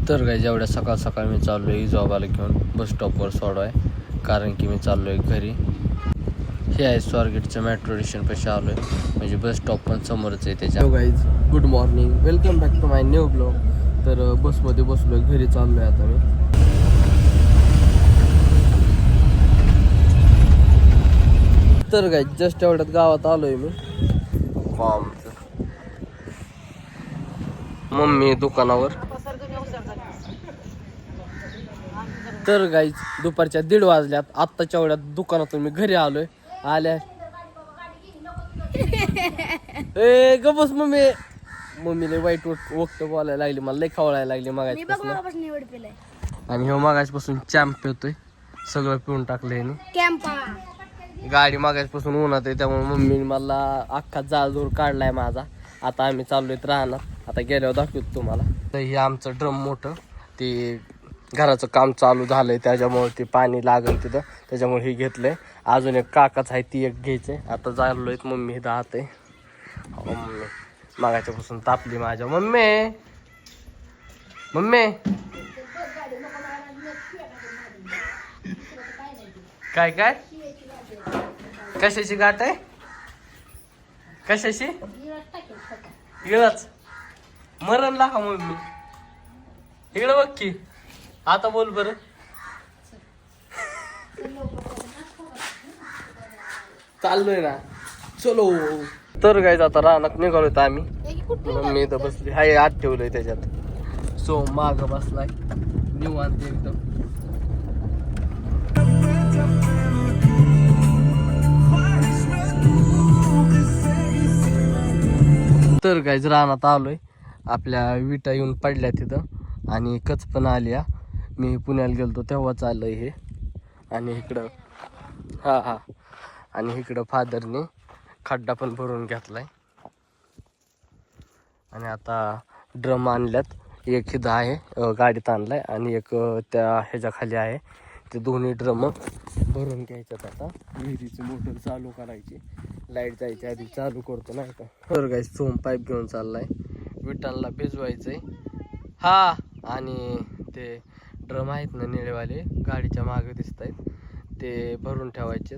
तर काय जेवढ्या सकाळ सकाळ मी चाललो आहे जॉबाला घेऊन बस स्टॉपवर सोडवाय, कारण की मी चाललो आहे घरी. हे आहे स्वारगेटचं मेट्रो स्टेशनपाशी आलो आहे, म्हणजे बस स्टॉप पण समोरच आहे त्याच्या. Hello guys, good morning, welcome back to my new blog. तर बसमध्ये बसलो आहे, घरी चाललो आहे आता मी. तर गाईज जस्ट एवढ्यात गावात आलो आहे मी. मम्मी दुकानावर. तर गाईज दुपारच्या 1:30 वाजल्यात. आत्ताच्या एवढ्यात दुकानातून मी घरी आलोय. आल्या ए ग बस मम्मी. मम्मीला वाईट वक्त बोलायला लागली, मला लय खवळायला लागली मागायपासून. आणि ह्यो मागायपासून चॅम्प पितोय, सगळं पिऊन टाकलंय गाडी मागायपासून उन्हात आहे, त्यामुळे मम्मी मला अख्खा जाळजूळ काढलाय माझा. आता आम्ही चाललोय राहणार. आता गेल्यावर दाखवतो तुम्हाला. तर हे आमचं ड्रम मोठं, ते घराचं काम चालू झालंय त्याच्यामुळे ते पाणी लागल तिथं, त्याच्यामुळे हे घेतलंय. अजून एक काकाच आहे, ती एक घ्यायचंय. आता चाललोय मम्मी हे दाहते. मम्मी मागाच्यापासून तापली माझ्या. मम्मी मम्मी काय काय कशाची गाठ आहे? कशाची गिळच मरण लागा मम्मी. इकडे बघ की, आता बोल बर. चाललोय ना, चलो. तर काय आता रानात निघालोय तर आम्ही. मम्मी इथं बसली हाय, आत ठेवलंय त्याच्यात. सो माग बसलाय निवांत एकदम. तर काय रानात आलोय. आपल्या विटा येऊन पडल्या तिथं आणि कच पण आल्या. मी पुण्याला गेलतो तेव्हा चाललंय हे. आणि इकडं हा आणि इकडं फादरने खड्डा पण भरून घेतलाय. आणि आता ड्रम आणल्यात, एक इथं आहे गाडीत आणलाय आणि एक त्या ह्याच्या खाली आहे. ते दोन्ही ड्रम भरून घ्यायच्यात. आता विहिरीची मोटर चालू करायची, लाईट जायच्या आधी चालू करतो नाही का. तर काय सोम पाईप घेऊन चाललाय, विटांना भिजवायचंय. हा आणि ते ड्रम आहेत ना निळेवाले, गाडीच्या मागे दिसत आहेत, ते भरून ठेवायचे.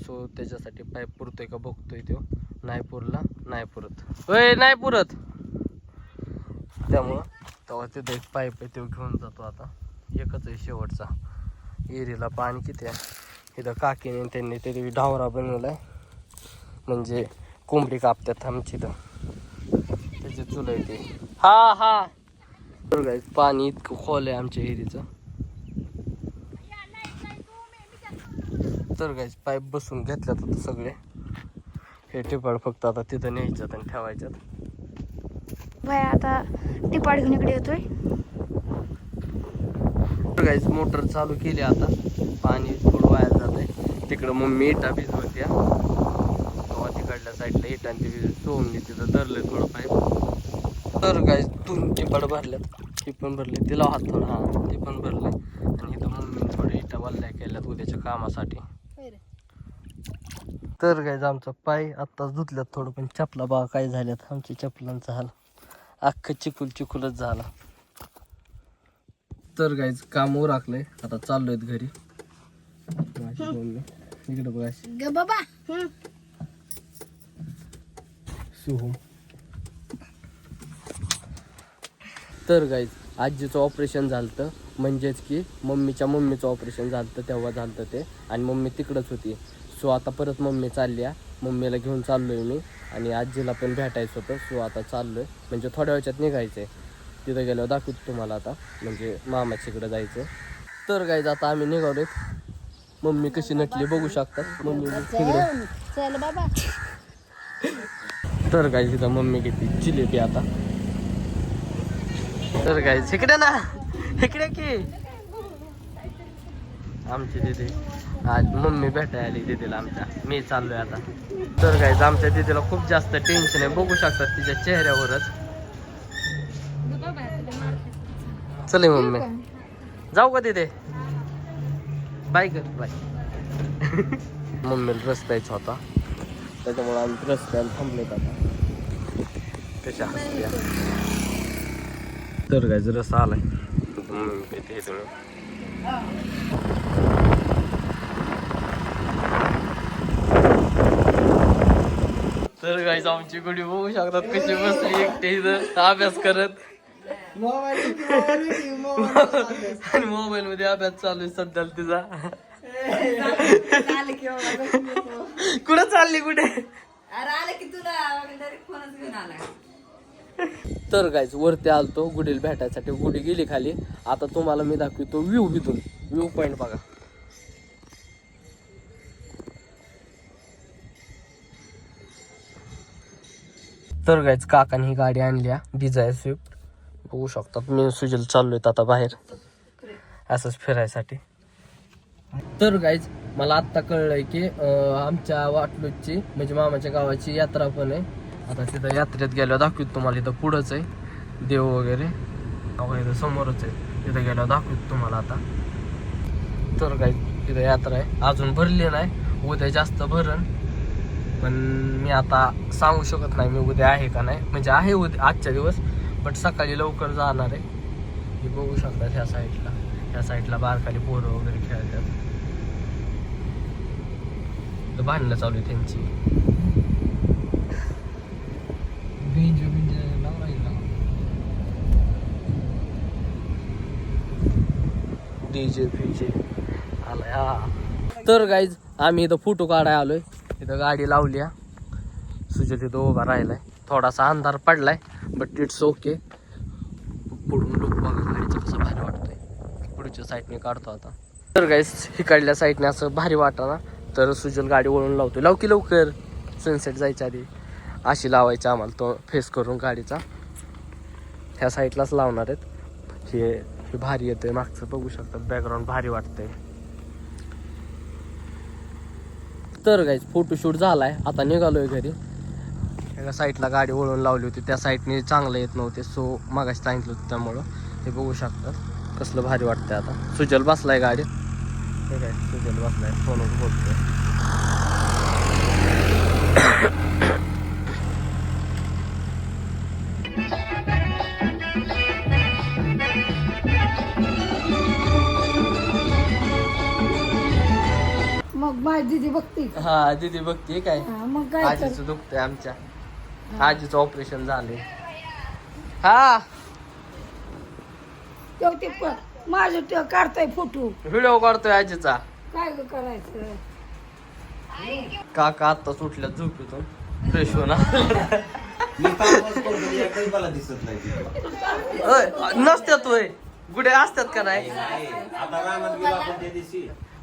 सो त्याच्यासाठी पाईप पुरतोय का बघतोय. तो नाही पुरला, नाही पुरत, नाही पुरत. त्यामुळं तेव्हा तिथं एक पाईप आहे, तो घेऊन जातो. आता एकच आहे शेवटचा. विहिरीला पाणी किती आहे इथं. काकीने त्यांनी तरी ढावरा बनवलाय, म्हणजे कोंबडी कापतात आमची इथं, त्याची चुल आहे ते. हा तर काय पाणी इतकं खोल आहे आमच्या विहिरीचं. तर काय पाईप बसून घेतल्यात आता सगळे. हे टिपाड फक्त आता तिथं न्यायच्यात आणि ठेवायच्यात. आता टिपाड घेऊन इकडे येतोय. गाईज मोटर चालू केली आता. पाणी थोडं वाया जात आहे. तिकडं मम्मी इटा भिजवत्या, तेव्हा तिकडल्या साईडला इटा आणि ते सोमनी तिथं धरलंय थोडं पाईप. तर गाईज 2 टिपाड भरल्यात, ती पण भरली. तिला हात थोडं, हा ती पण भरले. आणि इथं मम्मीने थोडे इटा वल्ल्या केल्यात उद्याच्या कामासाठी. तर गाईज आमचा पाय आत्ताच धुतल्यात थोडं, पण चपला बघा काय झाल्यात आमच्या चपलांचा हाल. अख्खं चिखलच झाला. तर गाईज काम उरकलंय, आता चाललोय घरी. इकडे बघा बाबा सोहम. तर गाईज आजीचं ऑपरेशन झालं, म्हणजेच की मम्मीचं ऑपरेशन झालं तेव्हा झालं ते. आणि मम्मी तिकडंच होती. सो आता परत मम्मी चालली आहे, मम्मीला घेऊन चाललोय मी. आणि आजीला पण भेटायचं होतं. सो आता चाललोय, म्हणजे थोड्या वेळात निघायचंय. तिथं गेल्यावर दाखवतो तुम्हाला आता, म्हणजे मामाच्या इकडं जायचं. तर गाईज आता आम्ही निघालोय. मम्मी कशी नटली बघू शकतात. मम्मी तिकडे चल बाबा. तर गाईज इथं मम्मी घेतली जिलेबी आता. तर गाईज इकडे ना, इकडे की आमची दीदी आज मम्मी भेटायला आली दीदीला आमच्या. मी चाललोय आता. तर गाईज आमच्या दीदीला खूप जास्त टेन्शन आहे, बघू शकतात तिच्या चेहऱ्यावरच. चल मम्मी जाऊ का तिथे, बाय कर बाय. मम्मीला रस्ता यायचा होता, त्याच्यामुळे आम्ही रस्त्याला थांबलेत आता. त्याच्या हसल्या. तर गाईज रस्ता आलाय. मम्मी पिते तुम्ही. तर गाईज आमची गुडी बघू शकतात कशी बसली एकटे इथं अभ्यास करत. आणि मोबाईल मध्ये अभ्यास चालू आहे सध्या तिचा. कुठं चालली कुठे. तर गाईज वरती आलतो गुडीला भेटायसाठी. गुडी गेली खाली. आता तुम्हाला मी दाखवतो व्ह्यू इथून. व्ह्यू पॉइंट बघा. तर गाईज काकाने ही गाडी आणली डिझायर स्विफ्ट. बघू शकतात मी सुजल चाललोय आता बाहेर असंच फिरायसाठी. तर गाईज मला आत्ता कळलंय की आमच्या वाटलूची म्हणजे मामाच्या गावाची यात्रा पण आहे. आता तिथं यात्रेत गेल्यावर दाखवतो तुम्हाला. इथं पुढंच आहे देव वगैरे. इथं समोरच आहे. तिथं गेल्यावर दाखवतो तुम्हाला आता. तर गाईज तिथं यात्रा आहे. अजून भरली नाही. उद्या जास्त भरण. पण मी आता सांगू शकत नाही मी उद्या आहे का नाही. म्हणजे आहे उद्या आजच्या दिवस. बट सकाळी लवकर जाणार आहे. हे बघू शकतात ह्या साईडला. ह्या साईडला बारकाली पोरं वगैरे खेळतात. तर भांडणं चालू आहे त्यांची. डीजे फीजे आलाय हा. तर गाईज आम्ही इथं फोटो काढायला आलोय. इथं गाडी लावली. सुजय तिथं उभा राहिलाय. थोडासा अंधार पडलाय बट इट्स ओके. पुढून लुक बघा गाडीचं कसं भारी वाटतंय. पुढच्या साईडने काढतो आता. तर गाईज इकडल्या साईडने असं भारी वाटना. तर सुजल गाडी वळून लावतोय. लाव की लवकर. सनसेट जायच्या आधी अशी लावायची आम्हाला. तो फेस करून गाडीचा ह्या साईडलाच लावणार आहेत. हे भारी येतंय मागचं बघू शकतात. बॅकग्राऊंड भारी वाटतंय. तर गाईज फोटोशूट झालाय. आता निघालोय घरी. एका साईडला गाडी वळून लावली होती. त्या साईडने चांगलं येत नव्हते. सो मागाशी सांगितलं होतं त्यामुळं. हे बघू शकतात कसलं भारी वाटतंय. आता सुजल बसलाय गाडीत. हे काय सुजल बसलाय फोनवर बोलतोय. मग माझी दीदी बघते. हा दीदी बघते काय. मग काय आजीचं दुखतंय आमच्या. आजीचं ऑपरेशन झाले. हा ते माझं ते काढताय फोटो. व्हिडिओ काढतोय आजीचा. काय ग करायचं. काका आता सुटल्या झोपेतून फ्रेश होणार. नसत्यात होय गुडे असतात का नाही.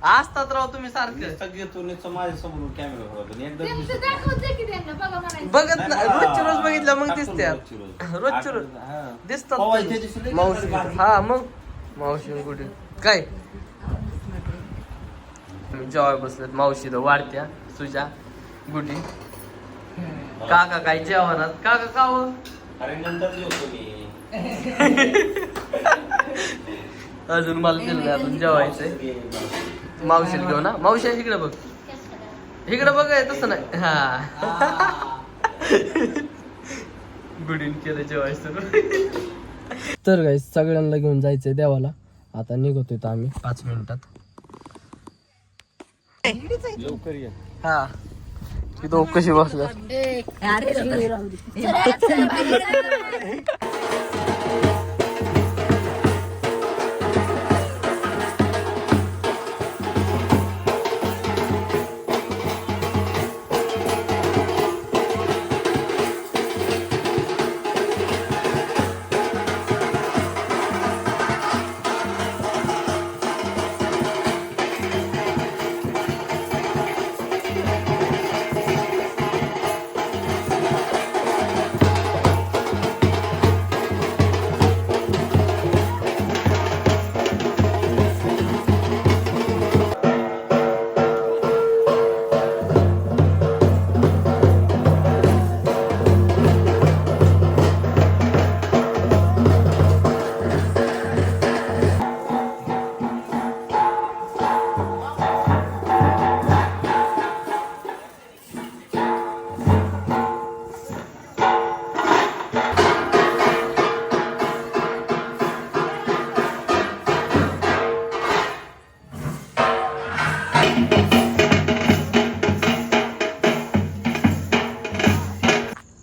असतात राव तुम्ही सारखं बघत ना. रोजच्या रोज बघितलं मग दिसतात. रोजच्या रोज दिसतात मावशी. हा मग मावशी गुडे काय जेवाय बसलेत. मावशी तर वाढत्या सुजा गुडी. काका काय जेवणात. काका काव अजून मला दिलं नाही. अजून जेवायचंय. मावशीला घेऊ ना. मावशी इकडे बघ. इकडे बघ. तसं नाही. हा गुडीन केलं जेवायचं. तर काय सगळ्यांना घेऊन जायचंय देवाला. आता निघतोय तर आम्ही 5 मिनिटात. लवकर ये. हा तिथं कशी बसल्या.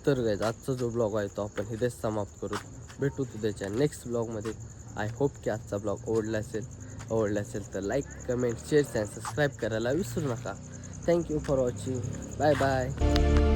तर गाईज आजचा जो ब्लॉग आहे तो आपण इथेच समाप्त करू. भेटू उद्याच्या नेक्स्ट ब्लॉगमध्ये. आय होप की आजचा ब्लॉग आवडला असेल तर लाईक, कमेंट, शेअर आणि सबस्क्राईब करायला विसरू नका. Thank you for watching. Bye bye.